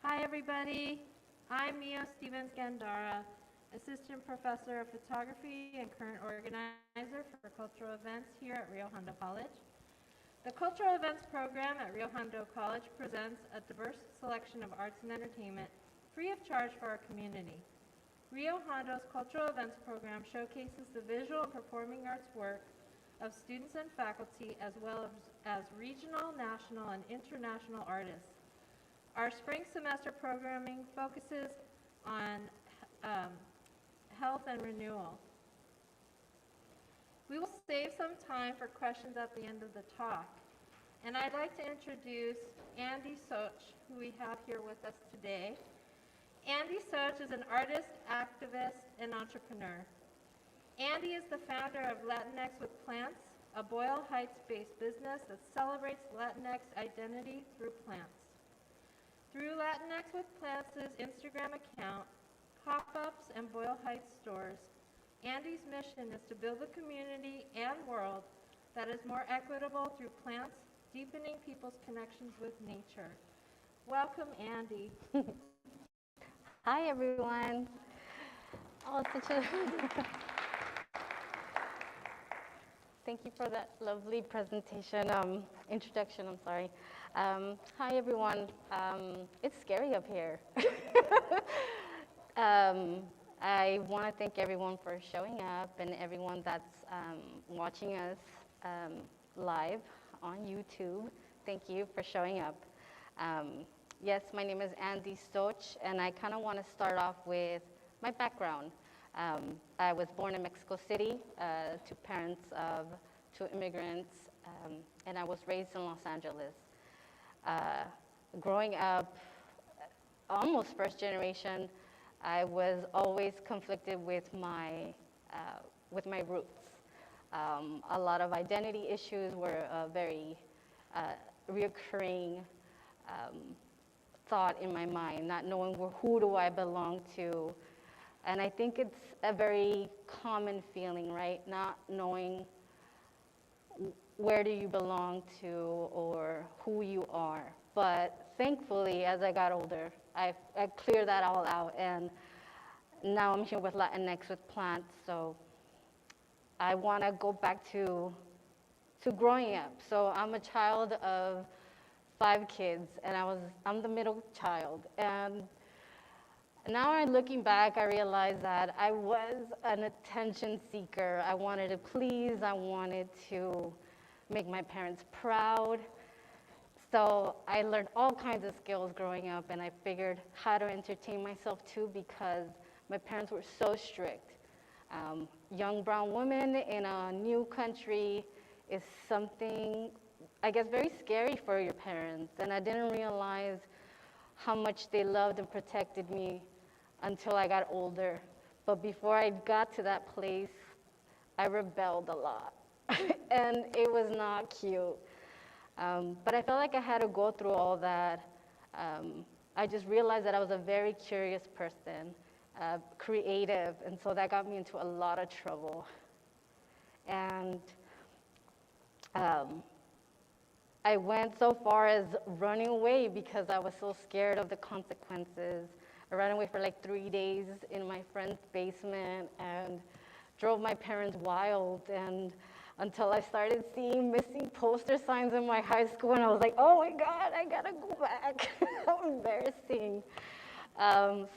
Hi everybody, I'm Mia Stevens-Gandara, Assistant Professor of Photography and current organizer for cultural events here at Rio Hondo College. The Cultural Events program at Rio Hondo College presents a diverse selection of arts and entertainment free of charge for our community. Rio Hondo's Cultural Events program showcases the visual and performing arts work of students and faculty as well as regional, national, and international artists. Our spring semester programming focuses on health and renewal. We will save some time for questions at the end of the talk. And I'd like to introduce Andi Xoch, who we have here with us today. Andi Xoch is an artist, activist, and entrepreneur. Andi is the founder of Latinx with Plants, a Boyle Heights-based business that celebrates Latinx identity through plants. Through Latinx with Plants' Instagram account, pop-ups, and Boyle Heights stores, Andi's mission is to build a community and world that is more equitable through plants, deepening people's connections with nature. Welcome, Andi. Hi, everyone. Oh, such a Thank you for that lovely presentation, introduction, I'm sorry. Hi, everyone. It's scary up here. I want to thank everyone for showing up and everyone that's watching us live on YouTube. Thank you for showing up. Yes, my name is Andi Xoch, and I kind of want to start off with my background. I was born in Mexico City to parents of two immigrants, and I was raised in Los Angeles. Growing up, almost first generation, I was always conflicted with my roots. A lot of identity issues were a very reoccurring thought in my mind, not knowing who do I belong to. And I think it's a very common feeling, right? Not knowing where do you belong to or who you are. But thankfully, as I got older, I cleared that all out, and now I'm here with Latinx with Plants. So I want to go back to growing up. So I'm a child of 5 kids, and I'm the middle child. And now looking back, I realize that I was an attention seeker. I wanted to please. I wanted to make my parents proud. So I learned all kinds of skills growing up, and I figured how to entertain myself too, because my parents were so strict. Young brown woman in a new country is something, I guess, very scary for your parents. And I didn't realize how much they loved and protected me until I got older. But before I got to that place, I rebelled a lot. And it was not cute. But I felt like I had to go through all that. I just realized that I was a very curious person, creative, and so that got me into a lot of trouble. And I went so far as running away because I was so scared of the consequences. I ran away for like 3 days in my friend's basement and drove my parents wild, and until I started seeing missing poster signs in my high school, and I was like, oh my God, I gotta go back. How embarrassing.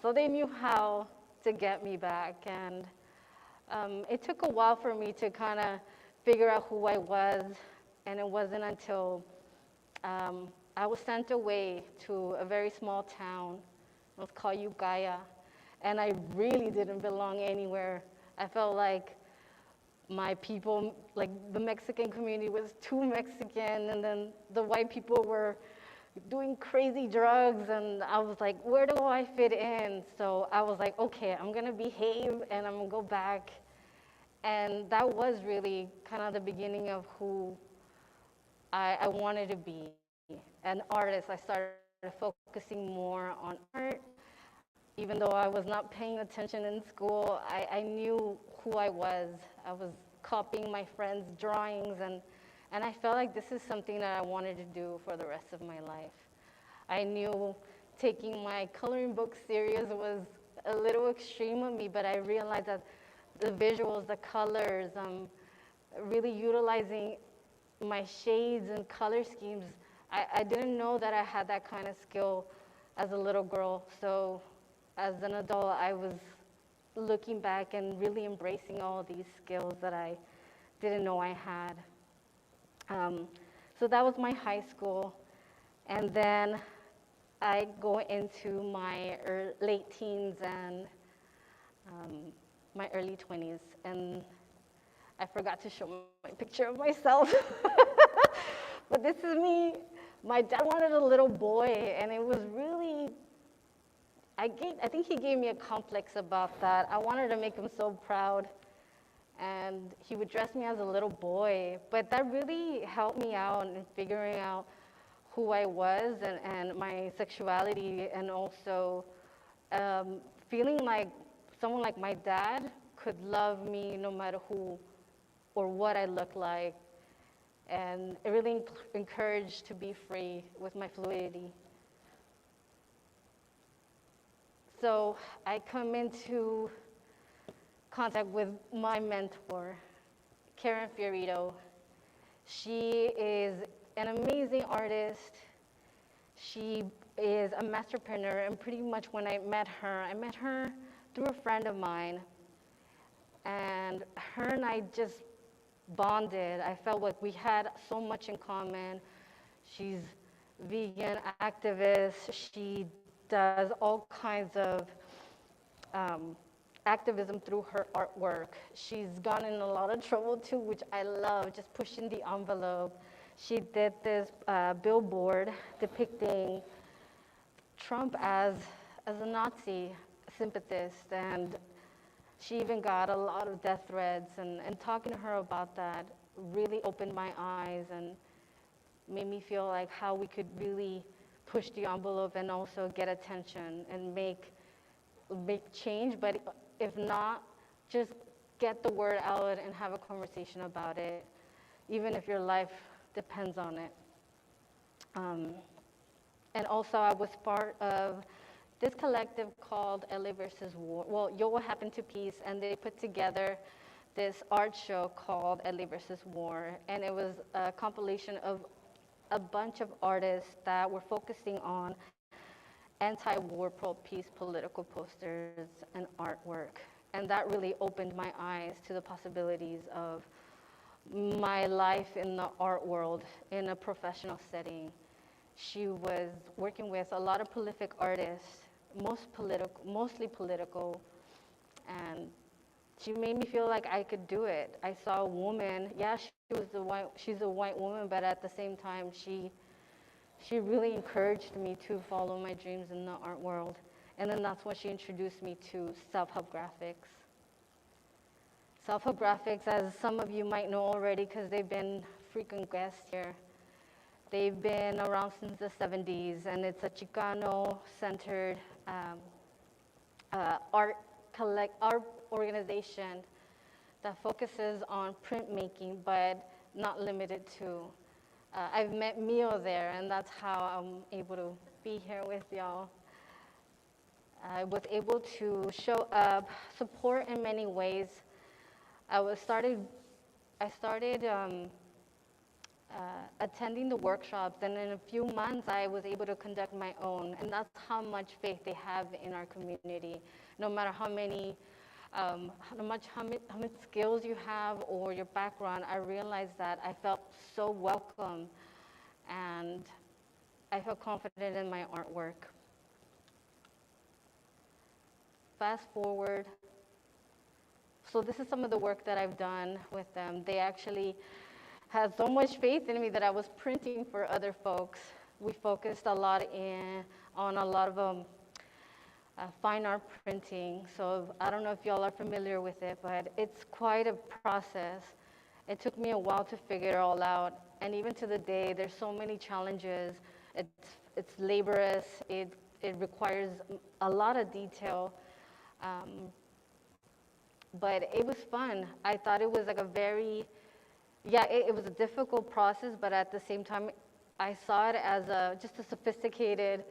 So they knew how to get me back, and it took a while for me to kind of figure out who I was, and it wasn't until I was sent away to a very small town. It was called Ukiah, and I really didn't belong anywhere. I felt like my people, like the Mexican community was too Mexican, and then the white people were doing crazy drugs, and I was like, where do I fit in? So I was like, okay, I'm gonna behave, and I'm gonna go back. And that was really kind of the beginning of who I wanted to be. An artist, I started focusing more on art. Even though I was not paying attention in school, I knew who I was. I was copying my friends' drawings, and I felt like this is something that I wanted to do for the rest of my life. I knew taking my coloring book serious was a little extreme of me, but I realized that the visuals, the colors, really utilizing my shades and color schemes, I didn't know that I had that kind of skill as a little girl. So as an adult, I was looking back and really embracing all of these skills that I didn't know I had. So that was my high school. And then I go into my late teens and my early 20s. And I forgot to show my picture of myself. But this is me. My dad wanted a little boy, and it was really, I think he gave me a complex about that. I wanted to make him so proud. And he would dress me as a little boy. But that really helped me out in figuring out who I was and my sexuality, and also feeling like someone like my dad could love me no matter who or what I look like. And it really encouraged to be free with my fluidity. So I come into contact with my mentor, Karen Fiorito. She is an amazing artist. She is a masterpreneur, and pretty much when I met her through a friend of mine, and her and I just bonded. I felt like we had so much in common. She's vegan activist. She does all kinds of activism through her artwork. She's gotten in a lot of trouble too, which I love, just pushing the envelope. She did this billboard depicting Trump as a Nazi sympathist, and she even got a lot of death threats, and talking to her about that really opened my eyes and made me feel like how we could really push the envelope and also get attention and make change, but if not, just get the word out and have a conversation about it, even if your life depends on it. And also I was part of this collective called LA versus War. Well, Yo, What Happened to Peace, and they put together this art show called LA versus War, and it was a compilation of a bunch of artists that were focusing on anti-war, pro-peace political posters and artwork. And that really opened my eyes to the possibilities of my life in the art world in a professional setting. She was working with a lot of prolific artists, mostly political, and she made me feel like I could do it. I saw a woman, yeah, she's a white woman, but at the same time, she really encouraged me to follow my dreams in the art world. And then that's when she introduced me to self-help graphics. Self-help graphics, as some of you might know already because they've been frequent guests here, they've been around since the 70s, and it's a Chicano-centered art organization that focuses on printmaking, but not limited to. I've met Mio there, and that's how I'm able to be here with y'all. I was able to show up, support in many ways. I started attending the workshops, and in a few months, I was able to conduct my own, and that's how much faith they have in our community. No matter how much skills you have or your background, I realized that I felt so welcome, and I felt confident in my artwork. Fast forward. So this is some of the work that I've done with them. They actually had so much faith in me that I was printing for other folks. We focused a lot on a lot of fine art printing. So I don't know if y'all are familiar with it, but it's quite a process. It took me a while to figure it all out. And even to the day, there's so many challenges. It's laborious. It requires a lot of detail. But it was fun. I thought it was like it was a difficult process, but at the same time, I saw it as just a sophisticated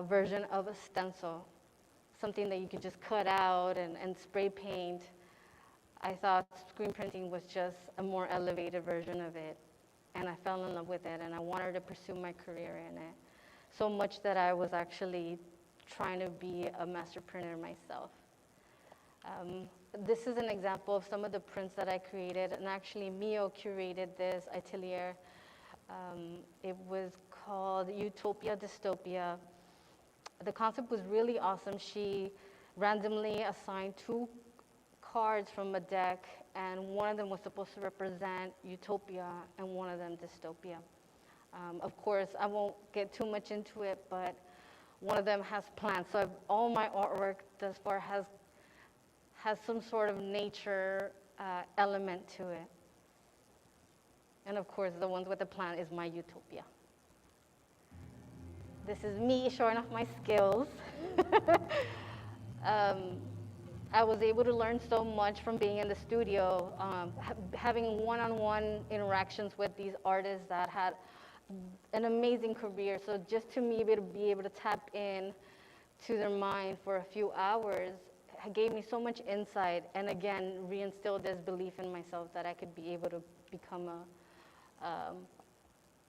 version of a stencil, something that you could just cut out and spray paint. I thought screen printing was just a more elevated version of it, and I fell in love with it, and I wanted to pursue my career in it, so much that I was actually trying to be a master printer myself. This is an example of some of the prints that I created, and actually Mio curated this atelier. It was called Utopia Dystopia. The concept was really awesome. She randomly assigned 2 cards from a deck, and one of them was supposed to represent utopia and one of them dystopia. Of course, I won't get too much into it, but one of them has plants. So all my artwork thus far has some sort of nature element to it. And of course, the ones with the plant is my utopia. This is me showing off my skills. I was able to learn so much from being in the studio, having one-on-one interactions with these artists that had an amazing career. So just to me be able to tap in to their mind for a few hours gave me so much insight, and again, reinstilled this belief in myself that I could be able to become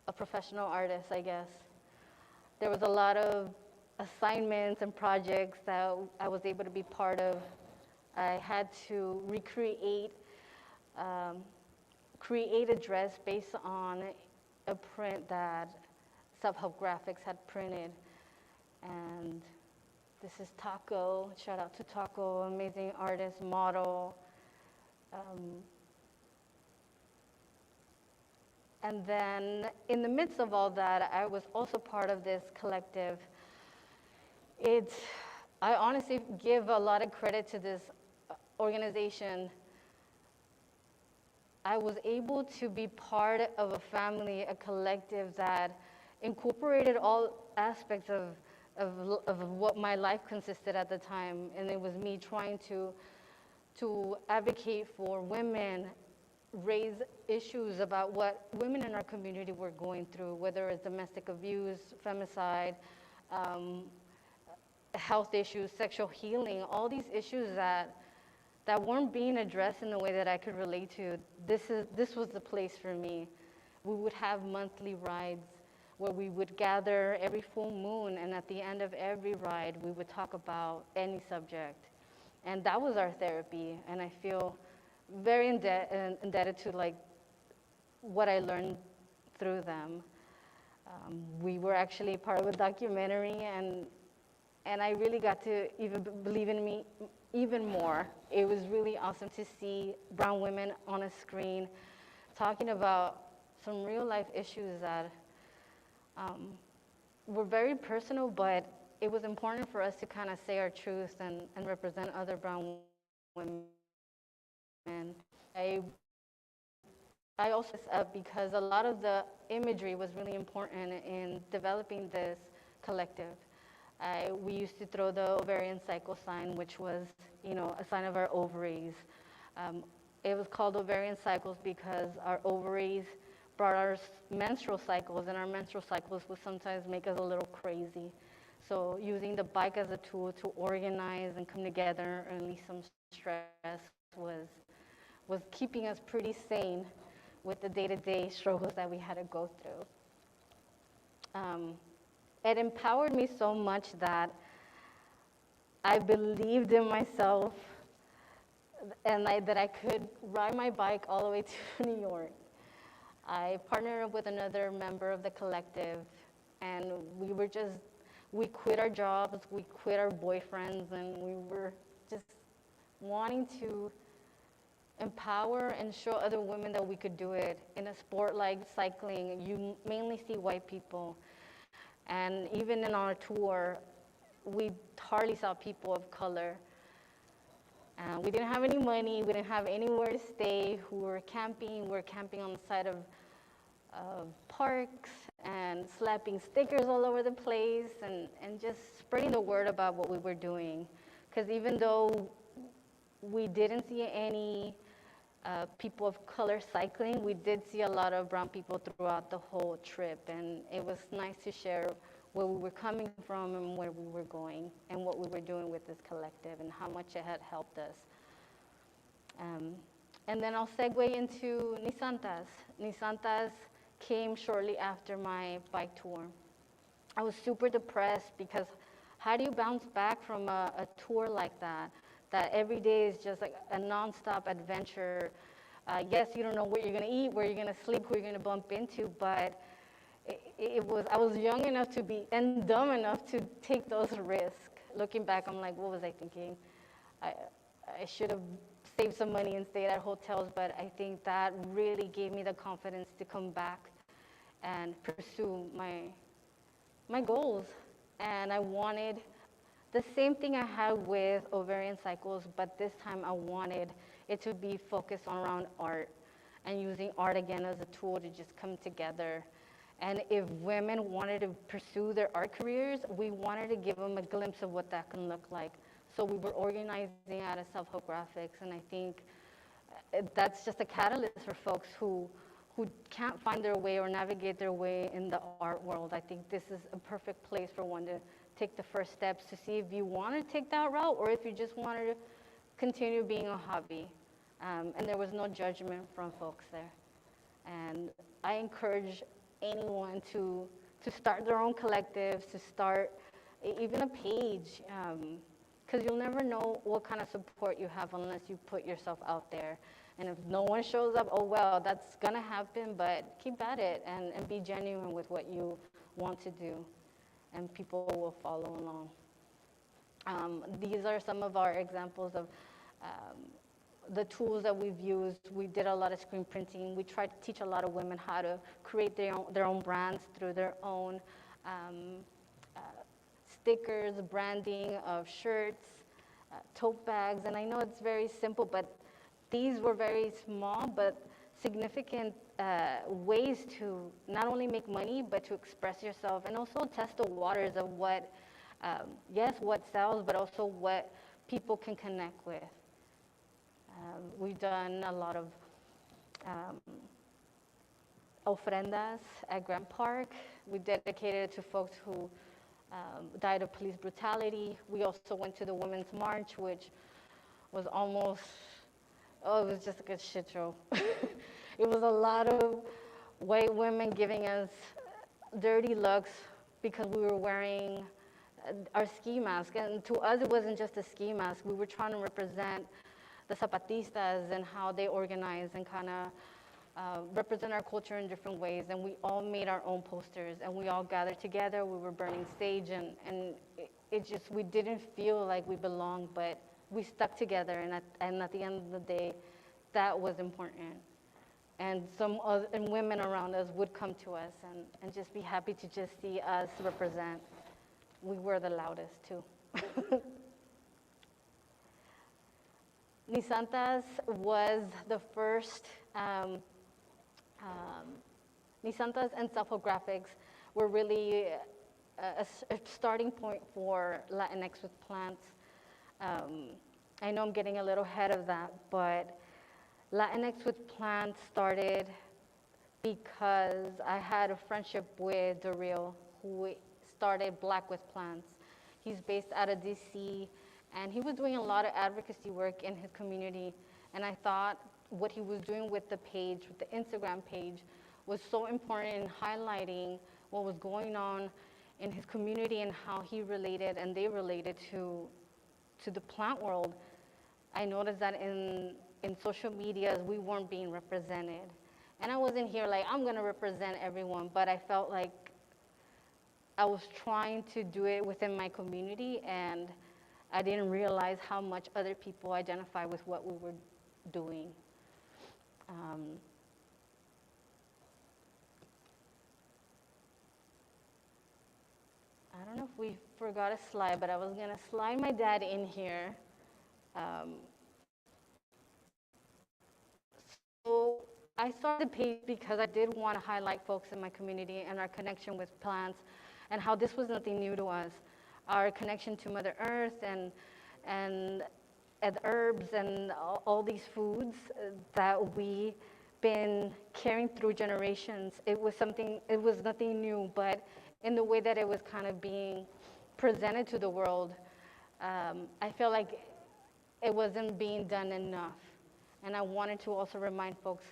a professional artist, I guess. There was a lot of assignments and projects that I was able to be part of. I had to recreate, create a dress based on a print that Self-Help Graphics had printed. And this is Taco. Shout out to Taco, amazing artist, model. And then in the midst of all that, I was also part of this collective. I honestly give a lot of credit to this organization. I was able to be part of a family, a collective that incorporated all aspects of what my life consisted at the time. And it was me trying to advocate for women, raise issues about what women in our community were going through, whether it's domestic abuse, femicide, health issues, sexual healing, all these issues that weren't being addressed in the way that I could relate to. This was the place for me. We would have monthly rides where we would gather every full moon, and at the end of every ride, we would talk about any subject. And that was our therapy, and I feel very indebted to like what I learned through them. We were actually part of a documentary, and I really got to even believe in me even more. It was really awesome to see brown women on a screen talking about some real life issues that were very personal, but it was important for us to kind of say our truth and represent other brown women. I also because a lot of the imagery was really important in developing this collective. We used to throw the ovarian cycle sign, which was, a sign of our ovaries. It was called ovarian cycles because our ovaries brought our menstrual cycles, and our menstrual cycles would sometimes make us a little crazy. So using the bike as a tool to organize and come together and release some stress was keeping us pretty sane with the day-to-day struggles that we had to go through. It empowered me so much that I believed in myself and that I could ride my bike all the way to New York. I partnered up with another member of the collective, and we quit our jobs, we quit our boyfriends, and we were just wanting to empower and show other women that we could do it. In a sport like cycling, you mainly see white people. And even in our tour, we hardly saw people of color. We didn't have any money, we didn't have anywhere to stay. We were camping on the side of parks and slapping stickers all over the place and just spreading the word about what we were doing. Because even though we didn't see any people of color cycling, we did see a lot of brown people throughout the whole trip, and it was nice to share where we were coming from and where we were going and what we were doing with this collective and how much it had helped us. And then I'll segue into Nisantas. Nisantas came shortly after my bike tour. I was super depressed because how do you bounce back from a tour like that every day is just like a nonstop adventure? Yes, you don't know what you're gonna eat, where you're gonna sleep, who you're gonna bump into, but I was young enough to be, and dumb enough to take those risks. Looking back, I'm like, what was I thinking? I should have saved some money and stayed at hotels, but I think that really gave me the confidence to come back and pursue my goals. And I wanted the same thing I had with ovarian cycles, but this time I wanted it to be focused around art and using art again as a tool to just come together. And if women wanted to pursue their art careers, we wanted to give them a glimpse of what that can look like. So we were organizing out of self-help graphics, and I think that's just a catalyst for folks who can't find their way or navigate their way in the art world. I think this is a perfect place for one to take the first steps to see if you want to take that route or if you just wanted to continue being a hobby. And there was no judgment from folks there. And I encourage anyone to start their own collectives, to start even a page, because you'll never know what kind of support you have unless you put yourself out there. And if no one shows up, oh well, that's gonna happen, but keep at it and be genuine with what you want to do, and people will follow along. These are some of our examples of the tools that we've used. We did a lot of screen printing. We tried to teach a lot of women how to create their own brands through their own stickers, branding of shirts, tote bags. And I know it's very simple, but these were very small but significant ways to not only make money, but to express yourself and also test the waters of what, yes, what sells, but also what people can connect with. We've done a lot of ofrendas at Grant Park. We dedicated it to folks who died of police brutality. We also went to the Women's March, which was almost, it was just like a shit show. It was a lot of white women giving us dirty looks because we were wearing our ski mask. And to us, it wasn't just a ski mask. We were trying to represent the Zapatistas and how they organize and kind of represent our culture in different ways. And we all made our own posters, and we all gathered together. We were burning sage, and it just, we didn't feel like we belonged, but we stuck together. And at the end of the day, that was important. And and women around us would come to us and just be happy to just see us represent. We were the loudest too. Nisantas was the first, Nisantas and self-help graphics were really a starting point for Latinx with plants. I know I'm getting a little ahead of that, but Latinx with plants started because I had a friendship with Rio, who started Black with Plants. He's based out of DC, and he was doing a lot of advocacy work in his community. And I thought what he was doing with the page, with the Instagram page, was so important in highlighting what was going on in his community and how he related and they related to the plant world. I noticed that in social media, we weren't being represented. And I wasn't here like, I'm gonna represent everyone, but I felt like I was trying to do it within my community, and I didn't realize how much other people identify with what we were doing. I don't know if we forgot a slide, but I was gonna slide my dad in here. So I started the page because I did want to highlight folks in my community and our connection with plants and how this was nothing new to us. Our connection to Mother Earth and herbs and all these foods that we've been carrying through generations. It was nothing new, but in the way that it was kind of being presented to the world, I feel like it wasn't being done enough. And I wanted to also remind folks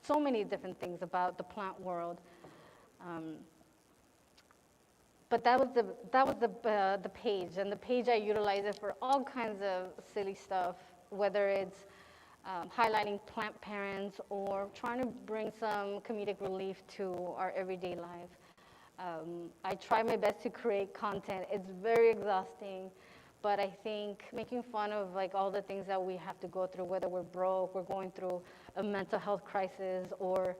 so many different things about the plant world. But that was the page, and the page I utilize it for all kinds of silly stuff, whether it's highlighting plant parents or trying to bring some comedic relief to our everyday life. I try my best to create content. It's very exhausting, but I think making fun of like all the things that we have to go through, whether we're broke, we're going through a mental health crisis, or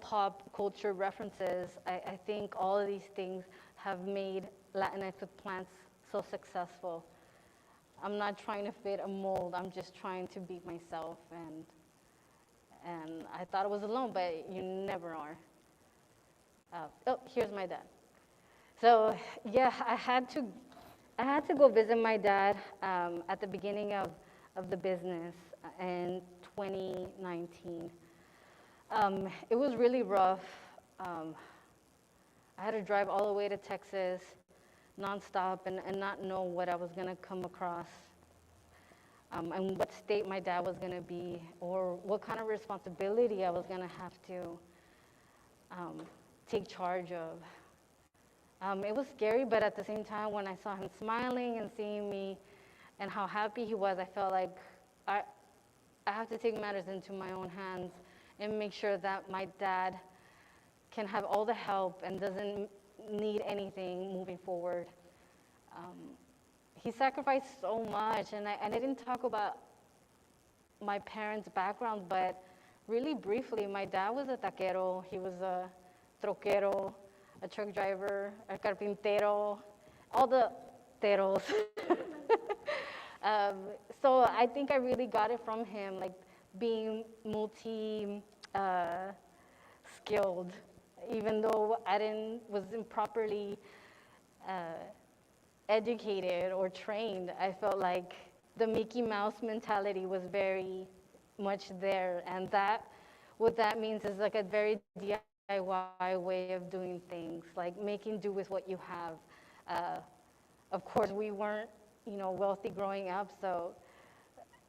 pop culture references, I think all of these things have made Latinx with plants so successful. I'm not trying to fit a mold. I'm just trying to be myself, and I thought I was alone, but you never are. Oh, here's my dad. So yeah, I had to go visit my dad at the beginning of the business in 2019. It was really rough. I had to drive all the way to Texas, nonstop, and not know what I was gonna come across, and what state my dad was gonna be, or what kind of responsibility I was gonna have to take charge of. It was scary, but at the same time, when I saw him smiling and seeing me and how happy he was, I felt like I have to take matters into my own hands and make sure that my dad can have all the help and doesn't need anything moving forward. He sacrificed so much, and I didn't talk about my parents' background, but really briefly, my dad was a taquero, he was a troquero, a truck driver, a carpintero, all the teros. So I think I really got it from him, like being multi-skilled, even though wasn't properly educated or trained. I felt like the Mickey Mouse mentality was very much there, and what that means is like a very DIY way of doing things, like making do with what you have. Of course, we weren't, wealthy growing up, so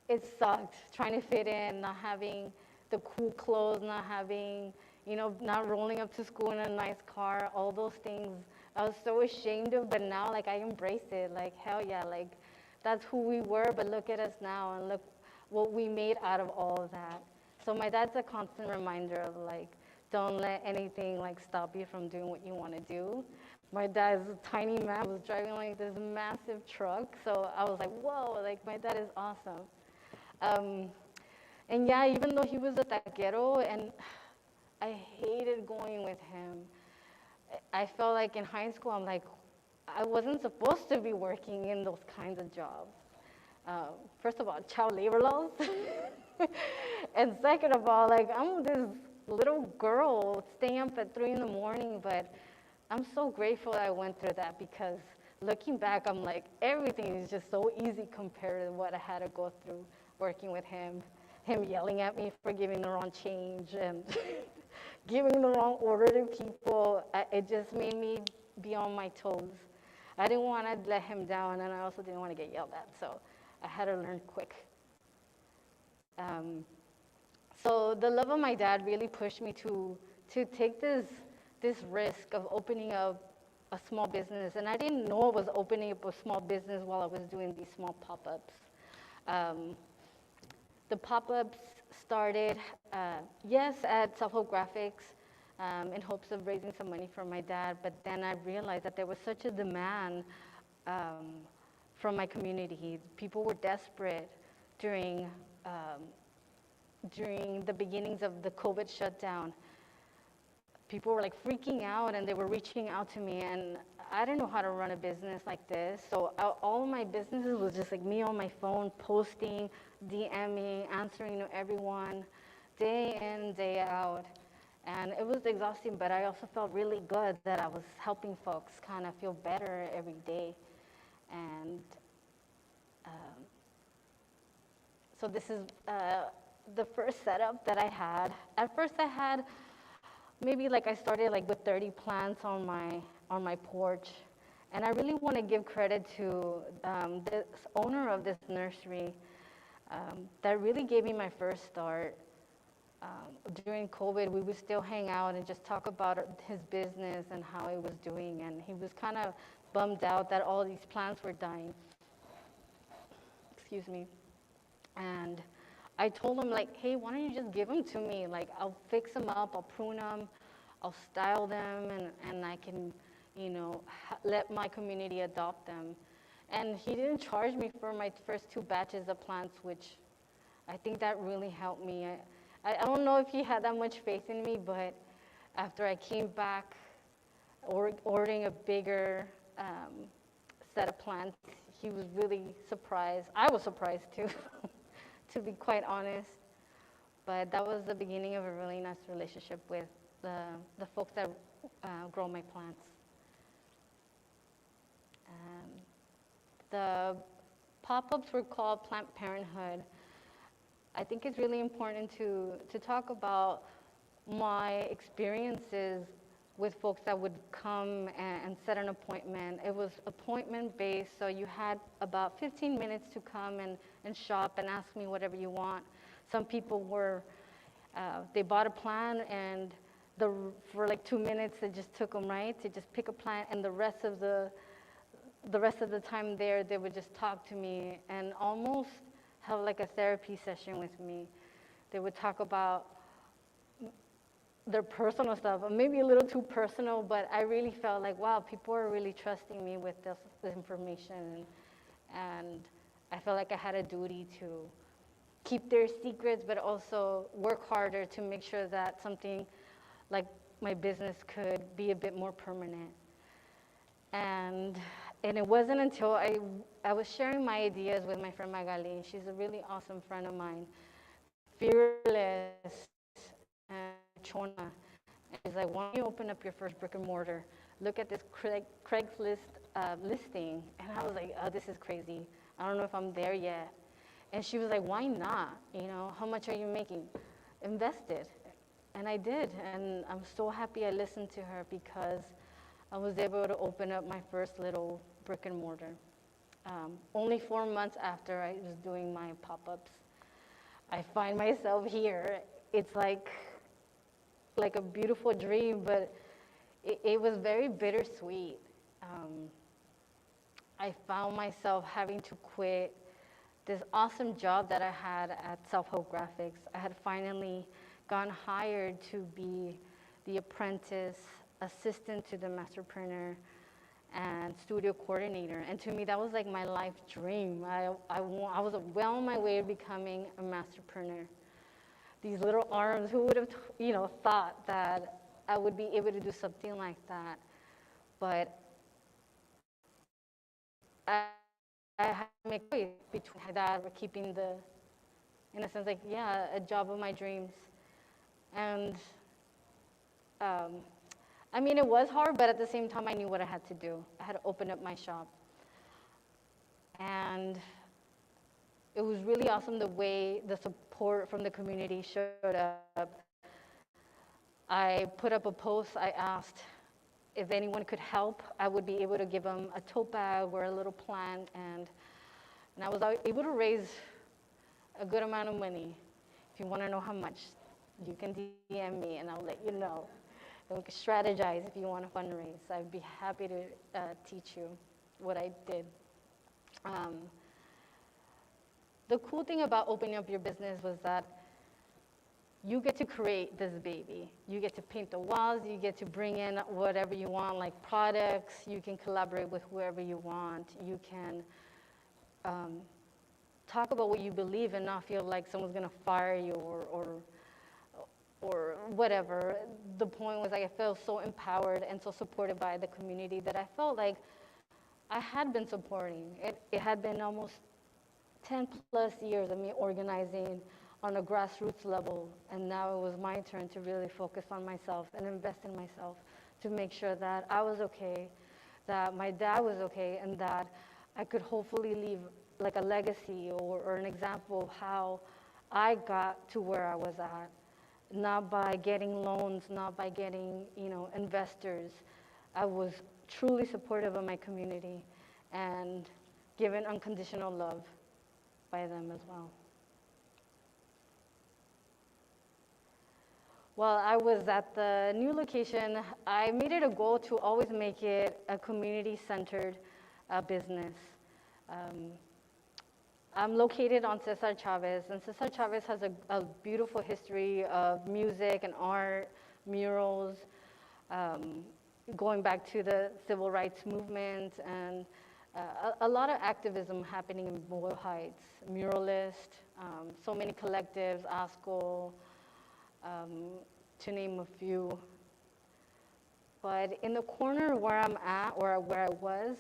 it sucked trying to fit in, not having the cool clothes, not having, not rolling up to school in a nice car, all those things I was so ashamed of, but now like I embrace it, like hell yeah, like that's who we were, but look at us now and look what we made out of all of that. So my dad's a constant reminder of like, don't let anything like stop you from doing what you want to do. My dad's a tiny man, was driving like this massive truck, so I was like, whoa, like my dad is awesome. And yeah, even though he was a taquero, and I hated going with him, I felt like in high school, I'm like, I wasn't supposed to be working in those kinds of jobs. First of all, child labor laws. And second of all, like I'm this little girl staying up at 3 a.m, but I'm so grateful I went through that, because looking back, I'm like, everything is just so easy compared to what I had to go through working with him yelling at me for giving the wrong change and giving the wrong order to people. It just made me be on my toes. I didn't want to let him down, and I also didn't want to get yelled at, so I had to learn quick. So the love of my dad really pushed me to take this risk of opening up a small business, and I didn't know I was opening up a small business while I was doing these small pop-ups. The pop-ups started, yes, at Self-Help Graphics, in hopes of raising some money for my dad, but then I realized that there was such a demand from my community. People were desperate during the beginnings of the COVID shutdown. People were like freaking out, and they were reaching out to me, and I didn't know how to run a business like this. So all of my businesses was just like me on my phone, posting, DMing, answering to everyone, day in, day out. And it was exhausting, but I also felt really good that I was helping folks kind of feel better every day. And so this is the first setup that I had. At first I had maybe like I started like with 30 plants on my on my porch. And I really want to give credit to this owner of this nursery that really gave me my first start. During COVID, we would still hang out and just talk about his business and how it was doing. And he was kind of bummed out that all these plants were dying. Excuse me. And I told him, like, hey, why don't you just give them to me? Like, I'll fix them up, I'll prune them, I'll style them, and I can, you know, let my community adopt them. And he didn't charge me for my first 2 batches of plants, which I think that really helped me. I don't know if he had that much faith in me, but after I came back ordering a bigger set of plants, he was really surprised. I was surprised too, to be quite honest. But that was the beginning of a really nice relationship with the folks that grow my plants. The pop-ups were called Plant Parenthood. I think it's really important to talk about my experiences with folks that would come and set an appointment. It was appointment-based, so you had about 15 minutes to come and shop and ask me whatever you want. Some people were, they bought a plant, and for like 2 minutes, it just took them, right, to just pick a plant, and the rest of the time there, they would just talk to me and almost have like a therapy session with me. They would talk about their personal stuff, maybe a little too personal, but I really felt like, wow, people are really trusting me with this information. And I felt like I had a duty to keep their secrets, but also work harder to make sure that something like my business could be a bit more permanent. And it wasn't until I was sharing my ideas with my friend Magali. She's a really awesome friend of mine, fearless and Chona. And she's like, why don't you open up your first brick and mortar? Look at this Craigslist listing. And I was like, oh, this is crazy. I don't know if I'm there yet. And she was like, why not? You know, how much are you making? Invest it. And I did. And I'm so happy I listened to her, because I was able to open up my first little brick and mortar. Only 4 months after I was doing my pop-ups, I find myself here. It's like a beautiful dream, but it was very bittersweet. I found myself having to quit this awesome job that I had at Self-Help Graphics. I had finally gotten hired to be the apprentice assistant to the master printer and studio coordinator. And to me, that was like my life dream. I was well on my way to becoming a master printer. These little arms, who would have, thought that I would be able to do something like that? But I had to make a choice between that or keeping in a sense, like, yeah, a job of my dreams. And I mean, it was hard, but at the same time, I knew what I had to do. I had to open up my shop. And it was really awesome the way the support from the community showed up. I put up a post. I asked if anyone could help. I would be able to give them a tote bag or a little plant. And I was able to raise a good amount of money. If you want to know how much, you can DM me, and I'll let you know. And we can strategize if you want to fundraise. I'd be happy to teach you what I did. The cool thing about opening up your business was that you get to create this baby. You get to paint the walls. You get to bring in whatever you want, like products. You can collaborate with whoever you want. You can talk about what you believe and not feel like someone's going to fire you or whatever. The point was, like, I felt so empowered and so supported by the community that I felt like I had been supporting. It had been almost 10 plus years of me organizing on a grassroots level, and now it was my turn to really focus on myself and invest in myself to make sure that I was okay, that my dad was okay, and that I could hopefully leave like a legacy or an example of how I got to where I was at. Not by getting loans, not by getting, investors. I was truly supportive of my community and given unconditional love by them as well. While I was at the new location, I made it a goal to always make it a community-centered business. I'm located on Cesar Chavez, and Cesar Chavez has a beautiful history of music and art, murals, going back to the civil rights movement, and a lot of activism happening in Boyle Heights, muralist, so many collectives, ASCO, to name a few. But in the corner where I'm at, or where I was,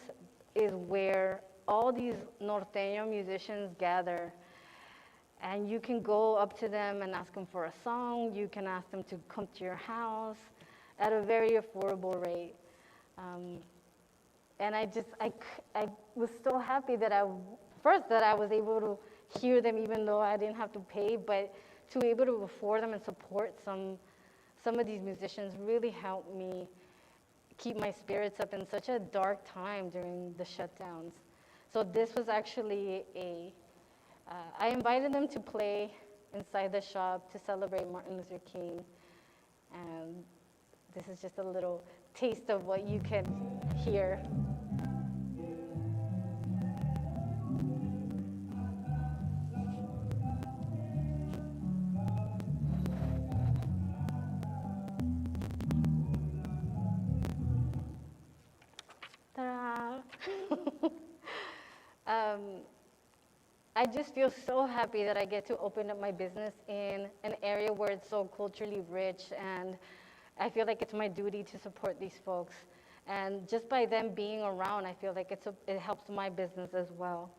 is where all these norteño musicians gather. And you can go up to them and ask them for a song. You can ask them to come to your house at a very affordable rate. And I was so happy that I was able to hear them even though I didn't have to pay, but to be able to afford them and support some of these musicians really helped me keep my spirits up in such a dark time during the shutdowns. So this was actually I invited them to play inside the shop to celebrate Martin Luther King. And this is just a little taste of what you can hear. I just feel so happy that I get to open up my business in an area where it's so culturally rich, and I feel like it's my duty to support these folks. And just by them being around, I feel like it helps my business as well.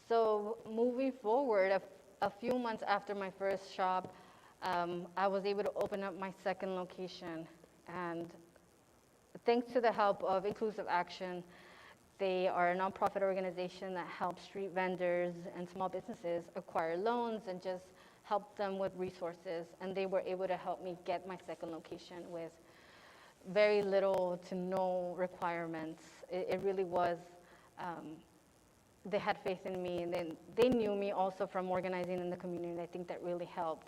So moving forward, a few months after my first shop, I was able to open up my second location. And thanks to the help of Inclusive Action, they are a nonprofit organization that helps street vendors and small businesses acquire loans and just help them with resources. And they were able to help me get my second location with very little to no requirements. It really was, they had faith in me, and then they knew me also from organizing in the community. I think that really helped.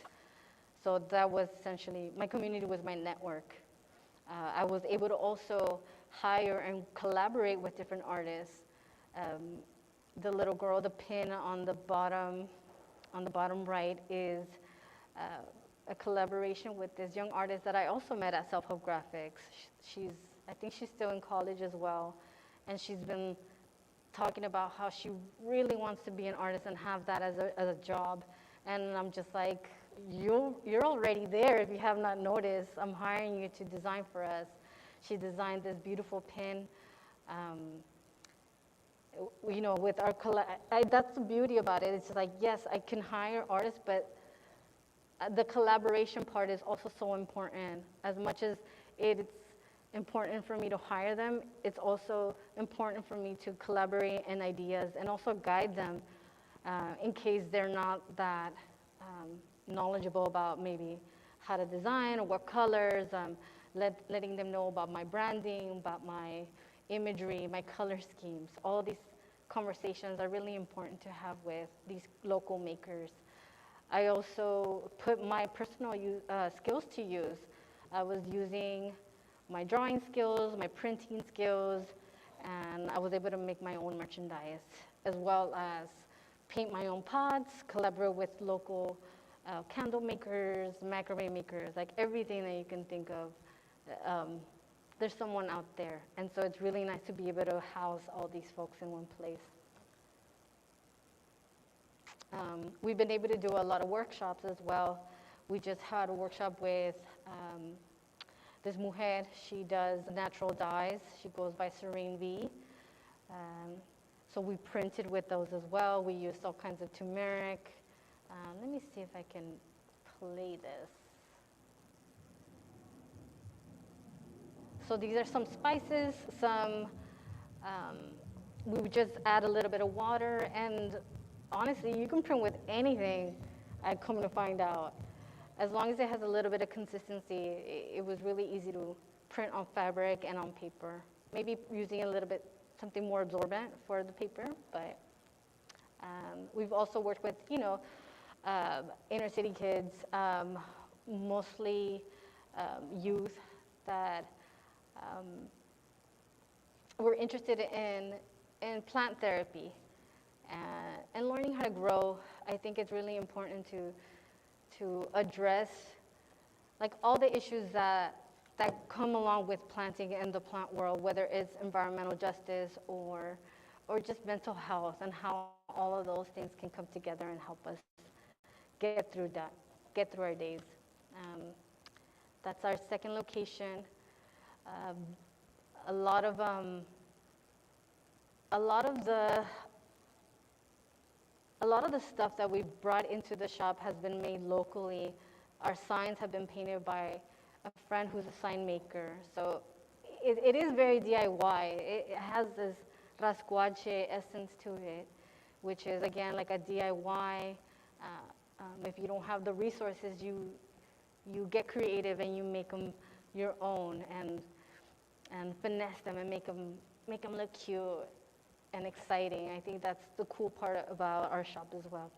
So that was essentially, my community was my network. I was able to also hire and collaborate with different artists. The little girl, the pin on the bottom right is a collaboration with this young artist that I also met at Self Help Graphics. I think she's still in college as well, and she's been talking about how she really wants to be an artist and have that as a job. And I'm just like, you're already there if you have not noticed. I'm hiring you to design for us. She designed this beautiful pin. With our that's the beauty about it. It's like, yes, I can hire artists, but the collaboration part is also so important. As much as it's important for me to hire them, it's also important for me to collaborate in ideas and also guide them in case they're not that knowledgeable about maybe how to design or what colors, letting them know about my branding, about my imagery, my color schemes. All these conversations are really important to have with these local makers. I also put my personal skills to use. I was using my drawing skills, my printing skills, and I was able to make my own merchandise, as well as paint my own pots, collaborate with local candle makers, macrame makers, like everything that you can think of. There's someone out there. And so it's really nice to be able to house all these folks in one place. We've been able to do a lot of workshops as well. We just had a workshop with this mujer. She does natural dyes. She goes by Serene V. So we printed with those as well. We used all kinds of turmeric. Let me see if I can play this. So these are some spices, we would just add a little bit of water, and honestly, you can print with anything, I come to find out. as long as it has a little bit of consistency, it was really easy to print on fabric and on paper. Maybe using a little bit something more absorbent for the paper, but we've also worked with, inner city kids, mostly youth that were interested in plant therapy and learning how to grow. I think it's really important to address like all the issues that come along with planting in the plant world, whether it's environmental justice or just mental health, and how all of those things can come together and help us get through our days. That's our second location. A lot of the stuff that we brought into the shop has been made locally. Our signs have been painted by a friend who's a sign maker. So it is very DIY. It has this rascuache essence to it, which is, again, like a DIY. If you don't have the resources, you get creative and you make them your own and finesse them and make them look cute and exciting. I think that's the cool part about our shop as well.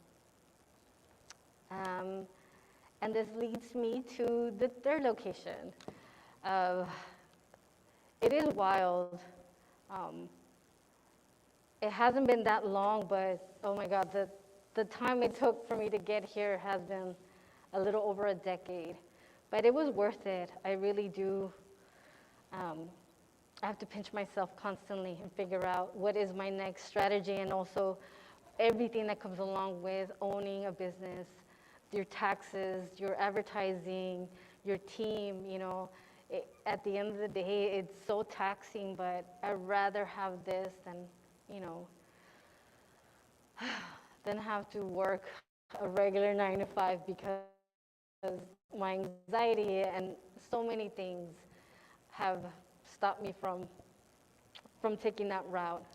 And this leads me to the third location. It is wild. It hasn't been that long, but oh my God, the time it took for me to get here has been a little over a decade. But it was worth it. I really do. I have to pinch myself constantly and figure out what is my next strategy, and also everything that comes along with owning a business, your taxes, your advertising, your team. At the end of the day, it's so taxing, but I'd rather have this than have to work a regular 9 to 5, because my anxiety and so many things have stopped me from taking that route.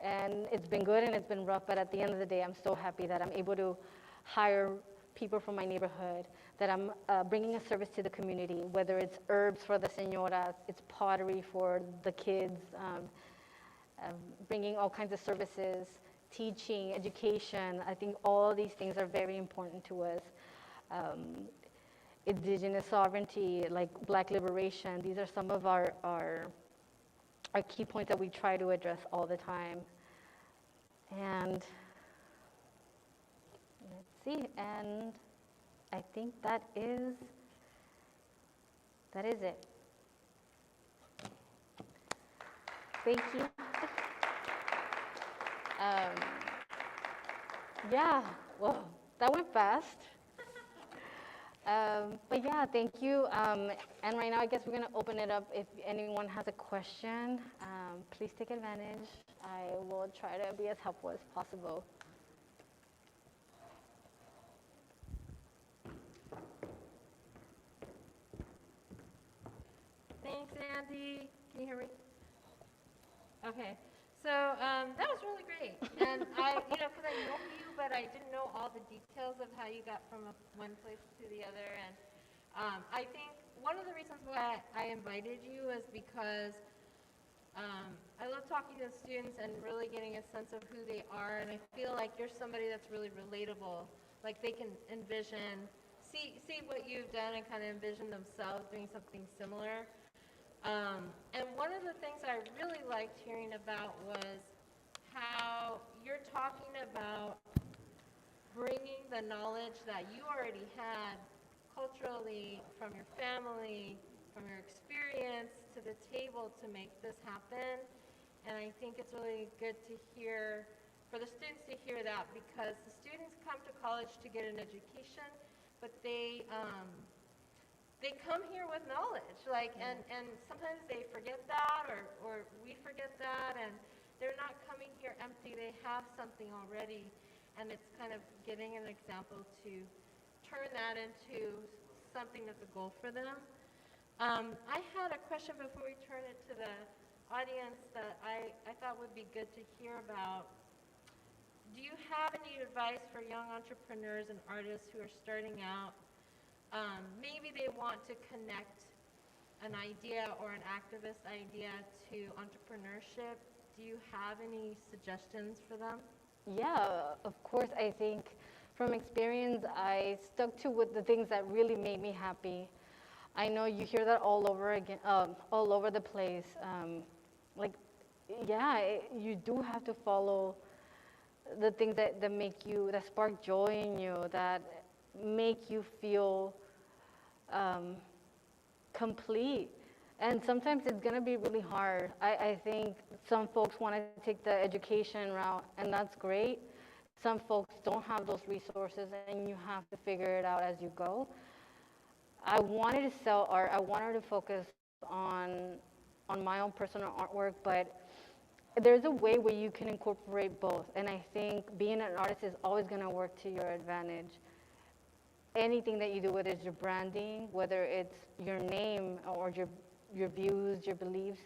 And it's been good and it's been rough, but at the end of the day, I'm so happy that I'm able to hire people from my neighborhood, that I'm bringing a service to the community, whether it's herbs for the señoras, it's pottery for the kids, bringing all kinds of services, teaching, education. I think all these things are very important to us. Indigenous sovereignty, like Black liberation, these are some of our key points that we try to address all the time. And let's see, and I think that is it. Thank you. Yeah, well, that went fast. But yeah, thank you. And right now, I guess we're going to open it up. If anyone has a question, please take advantage. I will try to be as helpful as possible. Thanks, Andy. Can you hear me? Okay. So that was really great. And because I know you, but I didn't know all the details of how you got from one place to the other. And I think one of the reasons why I invited you is because I love talking to the students and really getting a sense of who they are. And I feel like you're somebody that's really relatable. Like they can envision, see what you've done and kind of envision themselves doing something similar. And one of the things I really liked hearing about was how you're talking about bringing the knowledge that you already had culturally from your family, from your experience to the table to make this happen. And I think it's really good to hear, for the students to hear that, because the students come to college to get an education, but they come here with knowledge, and sometimes they forget that, or we forget that, and they're not coming here empty. They have something already, and it's kind of getting an example to turn that into something that's a goal for them. I had a question before we turn it to the audience that I thought would be good to hear about. Do you have any advice for young entrepreneurs and artists who are starting out maybe they want to connect an idea or an activist idea to entrepreneurship. Do you have any suggestions for them? Yeah, of course. I think from experience, I stuck to with the things that really made me happy. I know you hear that all over again, all over the place. Like, yeah, you do have to follow the things that make you, that spark joy in you, that make you feel complete. And sometimes it's going to be really hard. I think some folks want to take the education route, and that's great. Some folks don't have those resources, and you have to figure it out as you go. I wanted to sell art. I wanted to focus on my own personal artwork, but there's a way where you can incorporate both. And I think being an artist is always going to work to your advantage. Anything that you do, whether it's your branding, whether it's your name or your views, your beliefs,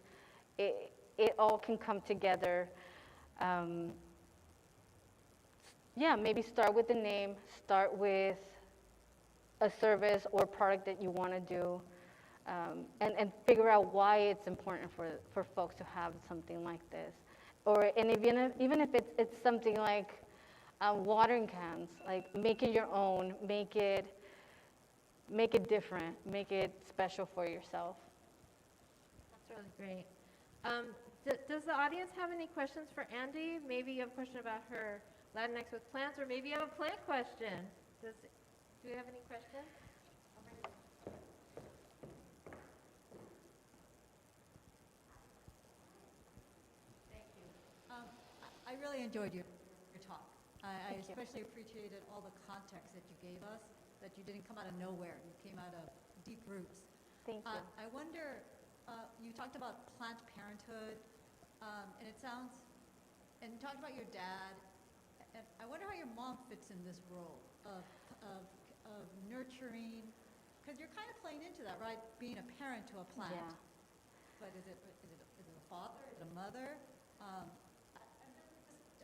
it all can come together. Yeah, maybe start with the name, start with a service or product that you want to do, and figure out why it's important for folks to have something like this. And even if it's something like watering cans, like make it your own, make it different, make it special for yourself. That's really great. Does the audience have any questions for Andi? Maybe you have a question about her Latinx with plants, or maybe you have a plant question. Do you have any questions? Thank you. I really enjoyed your talk. I Thank you. especially appreciated all the context that you gave us, that you didn't come out of nowhere. You came out of deep roots. Thank you. I wonder, you talked about planned parenthood, and and you talked about your dad, and I wonder how your mom fits in this role of nurturing, because you're kind of playing into that, right? Being a parent to a plant. Yeah. But is it a father? Is it a mother?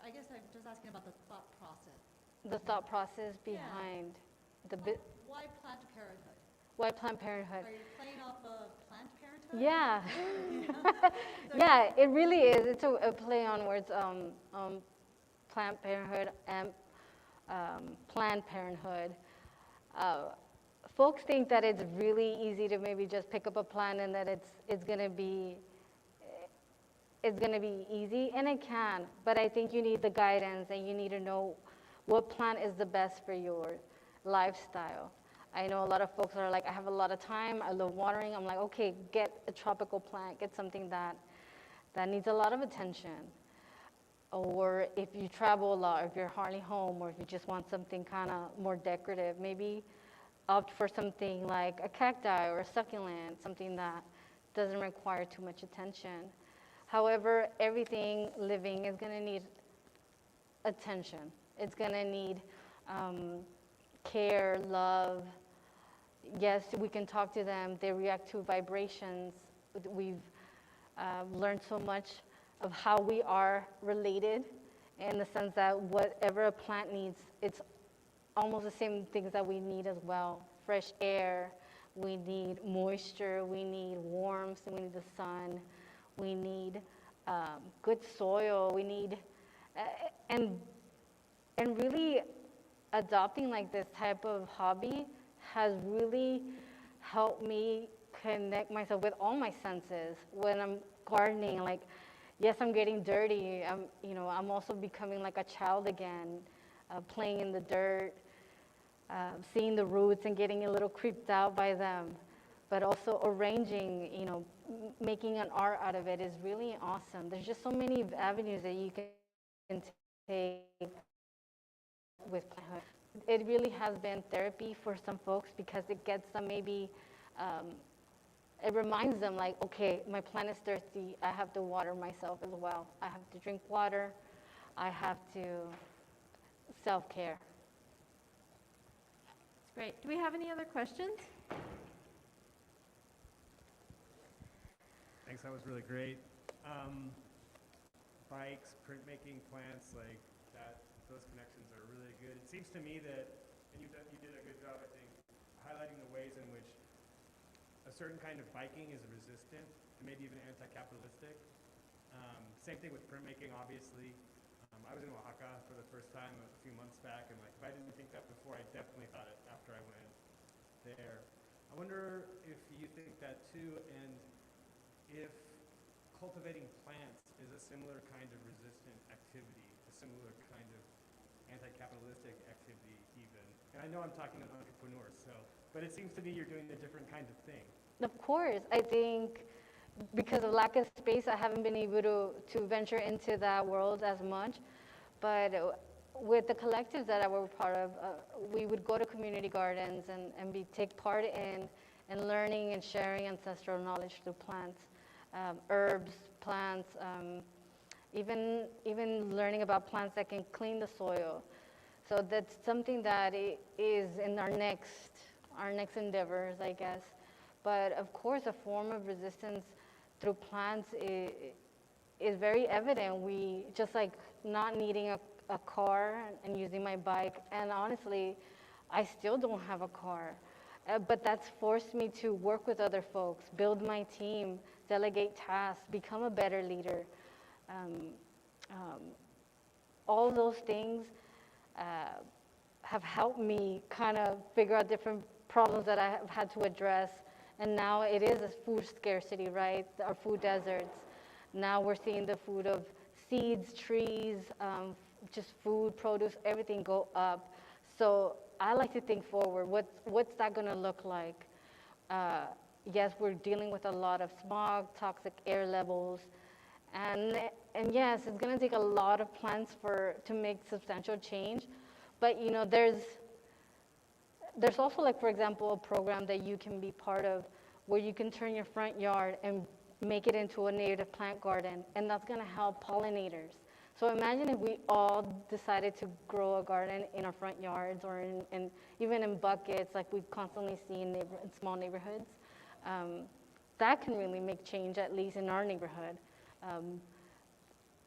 I guess I'm just asking about the thought process. The thought process behind Why Planned Parenthood? why Planned Parenthood. Are you playing off of Planned Parenthood? Yeah. Yeah, it really is. It's a play on words, Planned Parenthood and Planned Parenthood. Folks think that it's really easy to maybe just pick up a plant and that it's gonna be easy, and it can, but I think you need the guidance and you need to know what plant is the best for your lifestyle. I know a lot of folks are like, I have a lot of time, I love watering. I'm like, okay, get a tropical plant, get something that needs a lot of attention. Or if you travel a lot, or if you're hardly home, or if you just want something kind of more decorative, maybe opt for something like a cacti or a succulent, something that doesn't require too much attention. However, everything living is going to need attention. It's going to need care, love. Yes, we can talk to them. They react to vibrations. We've learned so much of how we are related, in the sense that whatever a plant needs, it's almost the same things that we need as well. Fresh air, we need moisture, we need warmth, we need the sun, we need good soil, we need, and really adopting like this type of hobby has really helped me connect myself with all my senses. When I'm gardening, like, yes, I'm getting dirty. I'm also becoming like a child again, playing in the dirt, seeing the roots and getting a little creeped out by them. But also arranging, making an art out of it is really awesome. There's just so many avenues that you can take with planthood. It really has been therapy for some folks, because it gets them maybe, it reminds them like, okay, my plant is thirsty. I have to water myself as well. I have to drink water. I have to self-care. That's great. Do we have any other questions? Thanks, that was really great. Bikes, printmaking, plants, like that, those connections are really good. It seems to me that, and you did a good job, I think, highlighting the way a certain kind of biking is resistant and maybe even anti-capitalistic. Same thing with printmaking, obviously. I was in Oaxaca for the first time a few months back, and like if I didn't think that before, I definitely thought it after I went there. I wonder if you think that too, and if cultivating plants is a similar kind of resistant activity, a similar kind of anti-capitalistic activity even. And I know I'm talking to entrepreneurs, so, but it seems to me you're doing a different kind of thing. Of course, I think because of lack of space, I haven't been able to venture into that world as much. But with the collectives that I were part of, we would go to community gardens and take part in learning and sharing ancestral knowledge through plants, herbs, plants, even learning about plants that can clean the soil. So that's something that is in our next endeavors, I guess. But of course, a form of resistance through plants is very evident. We, just like not needing a car and using my bike, and honestly, I still don't have a car. But that's forced me to work with other folks, build my team, delegate tasks, become a better leader. All those things have helped me kind of figure out different problems that I have had to address. And now it is a food scarcity, right? Our food deserts. Now we're seeing the food of seeds, trees, just food, produce, everything go up. So I like to think forward. What's that going to look like? Yes, we're dealing with a lot of smog, toxic air levels, and yes, it's going to take a lot of plants to make substantial change. But you know, there's also, like, for example, a program that you can be part of where you can turn your front yard and make it into a native plant garden, and that's going to help pollinators. So imagine if we all decided to grow a garden in our front yards or even in buckets like we constantly see in small neighborhoods. That can really make change, at least in our neighborhood.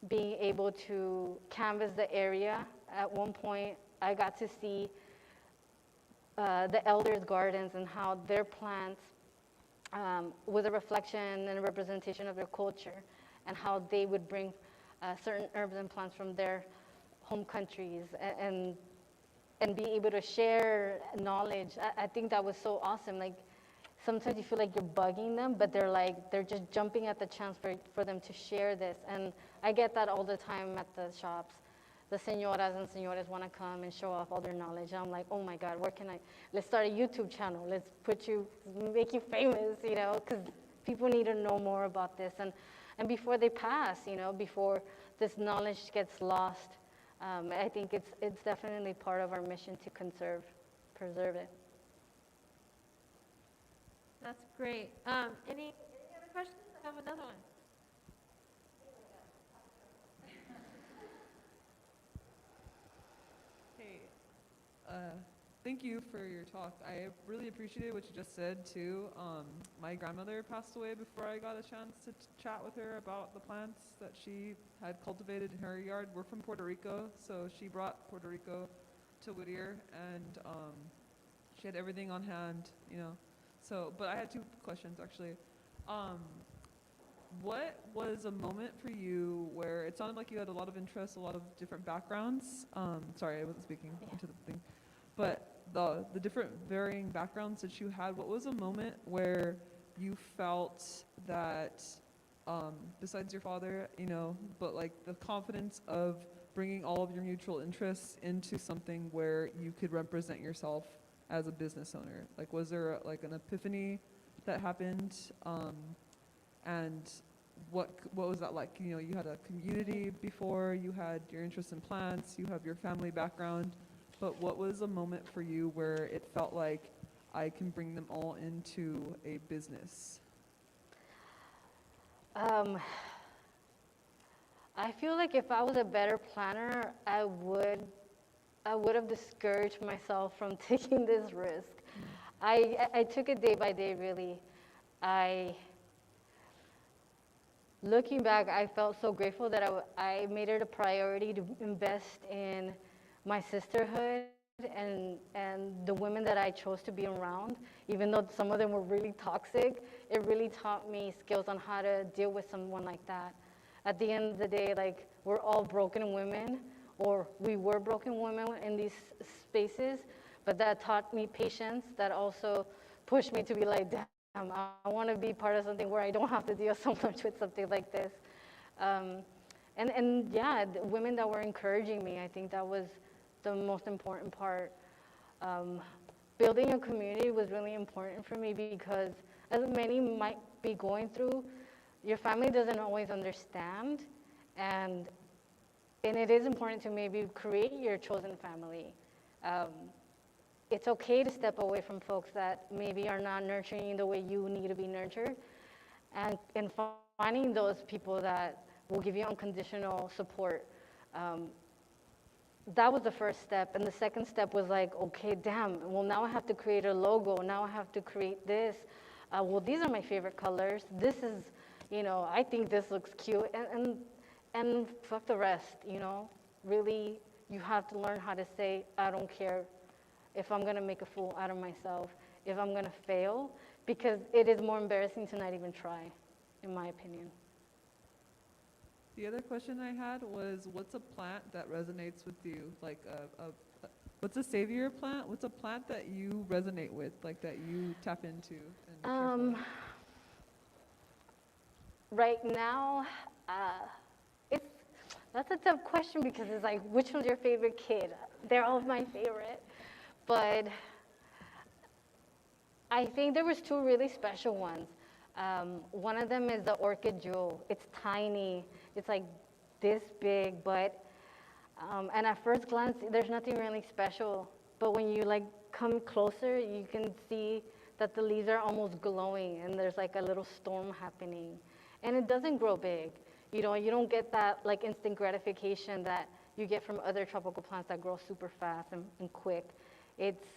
Being able to canvas the area. At one point, I got to see the elders' gardens and how their plants was a reflection and a representation of their culture, and how they would bring certain herbs and plants from their home countries and be able to share knowledge. I think that was so awesome. Like, sometimes you feel like you're bugging them, but they're just jumping at the chance for them to share this. And I get that all the time at the shops. The señoras and señores want to come and show off all their knowledge. I'm like, oh my God, let's start a YouTube channel. Let's make you famous, you know, because people need to know more about this. And before they pass, you know, before this knowledge gets lost, I think it's definitely part of our mission to preserve it. That's great. Any other questions? I have another one. Hey, thank you for your talk. I really appreciated what you just said too. My grandmother passed away before I got a chance to chat with her about the plants that she had cultivated in her yard. We're from Puerto Rico, so she brought Puerto Rico to Whittier, and she had everything on hand, you know. So, but I had two questions actually. What was a moment for you where it sounded like you had a lot of interests, a lot of different backgrounds? Sorry, I wasn't speaking into the thing. But the different varying backgrounds that you had, what was a moment where you felt that, besides your father, you know, but like the confidence of bringing all of your mutual interests into something where you could represent yourself as a business owner? Like, was there like an epiphany that happened? And what was that like? You know, you had a community before, you had your interest in plants, you have your family background, but what was a moment for you where it felt like I can bring them all into a business? I feel like if I was a better planner, I would have discouraged myself from taking this risk. I took it day by day, really. Looking back, I felt so grateful that I made it a priority to invest in my sisterhood and the women that I chose to be around, even though some of them were really toxic, it really taught me skills on how to deal with someone like that. At the end of the day, like, we're all broken women, or we were broken women in these spaces, but that taught me patience. That also pushed me to be like, damn, I want to be part of something where I don't have to deal so much with something like this. And yeah, the women that were encouraging me, I think that was the most important part. Building a community was really important for me because, as many might be going through, your family doesn't always understand, and it is important to maybe create your chosen family. It's okay to step away from folks that maybe are not nurturing you the way you need to be nurtured, and finding those people that will give you unconditional support. That was the first step, and the second step was like, okay, damn, well, now I have to create a logo, now I have to create this. Well, these are my favorite colors. This is, I think this looks cute, and fuck the rest, Really, you have to learn how to say, I don't care if I'm gonna make a fool out of myself, if I'm gonna fail, because it is more embarrassing to not even try, in my opinion. The other question I had was, what's a plant that resonates with you? Like, what's a savior plant? What's a plant that you resonate with, like that you tap into? And right now, that's a tough question because it's like, which one's your favorite kid? They're all my favorite, but I think there was two really special ones. One of them is the orchid jewel. It's tiny. It's like this big, but, and at first glance, there's nothing really special. But when you like come closer, you can see that the leaves are almost glowing and there's like a little storm happening. And it doesn't grow big. You don't get that like instant gratification that you get from other tropical plants that grow super fast and quick. It's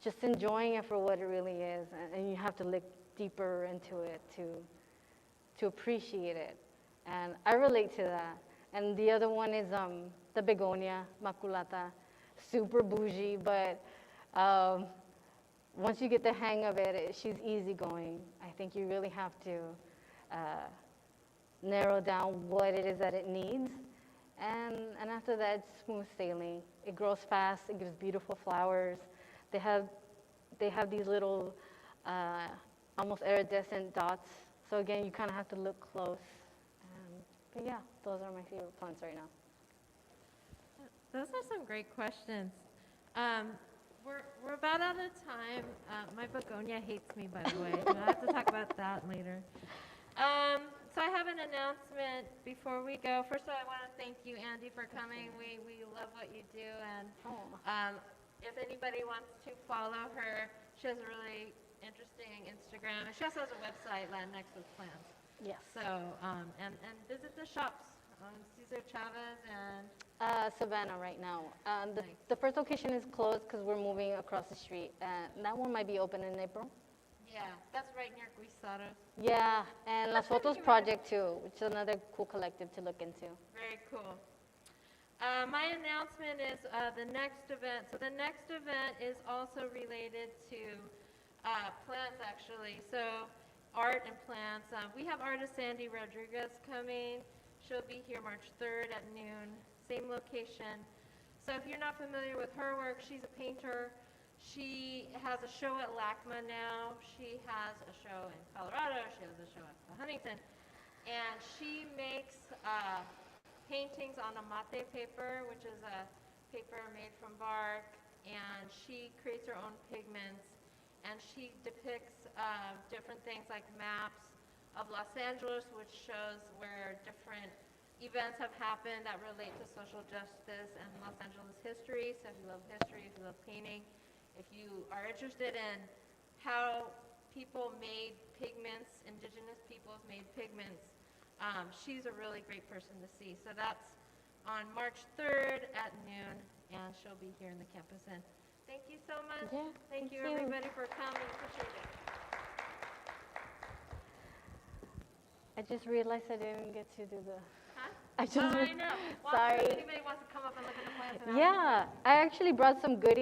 just enjoying it for what it really is, and you have to look deeper into it to appreciate it. And I relate to that. And the other one is the Begonia Makulata, super bougie, but once you get the hang of it, she's easygoing. I think you really have to narrow down what it is that it needs. And after that, it's smooth sailing. It grows fast, it gives beautiful flowers. They have these little almost iridescent dots. So again, you kind of have to look close. But yeah, those are my favorite plants right now. Those are some great questions. We're about out of time. My begonia hates me, by the way. We'll have to talk about that later. So I have an announcement before we go. First of all, I want to thank you, Andi, for coming. We love what you do, and if anybody wants to follow her, she has a really interesting Instagram, and she also has a website, Latinx with Plans. Yes. So and visit the shops, Cesar Chavez and Savannah right now. The first location is closed because we're moving across the street. That one might be open in April. Yeah, that's right near Guisados. Yeah, and Las Fotos Project too, which is another cool collective to look into. Very cool. My announcement is the next event. So the next event is also related to plants, actually. So art and plants. We have artist Sandy Rodriguez coming. She'll be here March 3rd at noon, same location. So if you're not familiar with her work, she's a painter. She has a show at LACMA now. She has a show in Colorado. She has a show at Huntington. And she makes paintings on a mate paper, which is a paper made from bark. And she creates her own pigments. And she depicts different things like maps of Los Angeles, which shows where different events have happened that relate to social justice and Los Angeles history. So if you love history, if you love painting, if you are interested in how people made pigments, indigenous peoples made pigments, she's a really great person to see. So that's on March 3rd at noon, and she'll be here in the campus. And thank you so much. Yeah, thank you everybody for coming. Appreciate it. I just realized I didn't get to do the... Huh? I I know. Well, Sorry. if anybody wants to come up and look at the plants. Yeah, I actually brought some goodies.